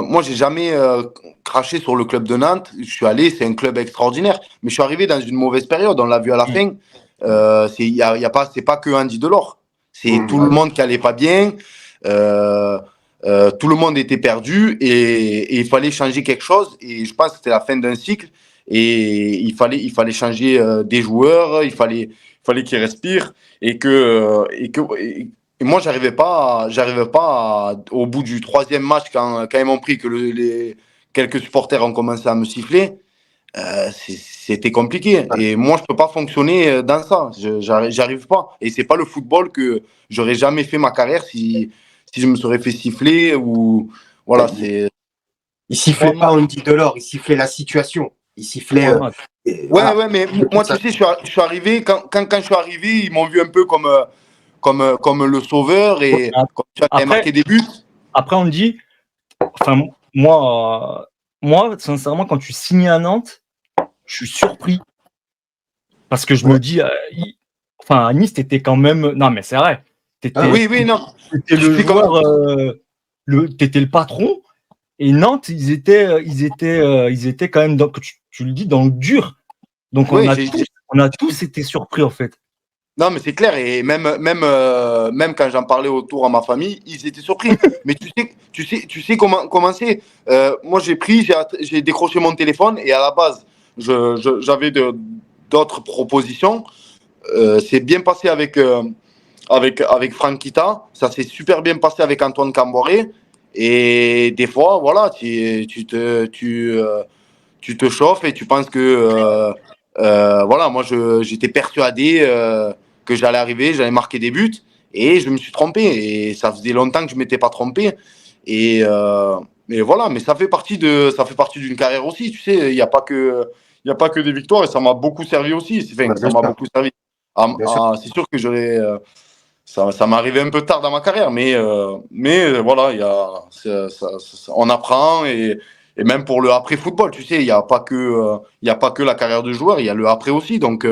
Moi, j'ai jamais craché sur le club de Nantes. Je suis allé, c'est un club extraordinaire. Mais je suis arrivé dans une mauvaise période. On l'a vu à la Mm. fin. Y a pas, c'est pas que Andy Delors. C'est tout le Ouais. monde qui allait pas bien. Euh, tout le monde était perdu et il fallait changer quelque chose. Et je pense que c'était la fin d'un cycle. Et il fallait changer des joueurs. Il fallait qu'ils respirent et moi, j'arrivais pas au bout du troisième match, quand ils m'ont pris, que quelques supporters ont commencé à me siffler, c'était compliqué. Ouais. Et moi, je peux pas fonctionner dans ça. J'arrive pas. Et c'est pas le football que j'aurais jamais fait ma carrière si je me serais fait siffler ou voilà, c'est Il sifflait pas Andy Delors, il sifflait la situation. Il sifflait. Voilà. ouais, Voilà. ouais, mais moi, tu sais, je suis arrivé quand je suis arrivé, ils m'ont vu un peu comme le sauveur et comme tu avais Après, marqué des buts. après, on dit, enfin, moi, sincèrement, quand tu signes à Nantes, je suis surpris. Parce que je me dis, enfin, à Nice, t'étais quand même. Non, mais c'est vrai. Ah, Oui, oui, non. T'étais Je le sais comment. joueur, t'étais le patron. Et Nantes, ils étaient quand même, tu le dis, dans le dur. Donc, Oui, on a tous été surpris, en fait. non, mais c'est clair. Et même quand j'en parlais autour à ma famille, ils étaient surpris. Mais tu sais comment c'est. Moi, j'ai décroché mon téléphone et à la base, j'avais d'autres propositions. C'est bien passé avec Franck Kita. Ça s'est super bien passé avec Antoine Camboré. Et des fois, voilà, tu te chauffes et tu penses que voilà, moi j'étais persuadé que j'allais arriver, j'allais marquer des buts et je me suis trompé et ça faisait longtemps que je m'étais pas trompé et voilà, mais ça fait partie d'une carrière aussi, tu sais, il y a pas que des victoires et ça m'a beaucoup servi aussi, ouais, ça bien m'a sûr. beaucoup servi. Bien sûr. C'est sûr que ça m'est arrivé un peu tard dans ma carrière, mais voilà, on apprend et même pour le après football, tu sais, il y a pas que la carrière de joueur, il y a le après aussi. Donc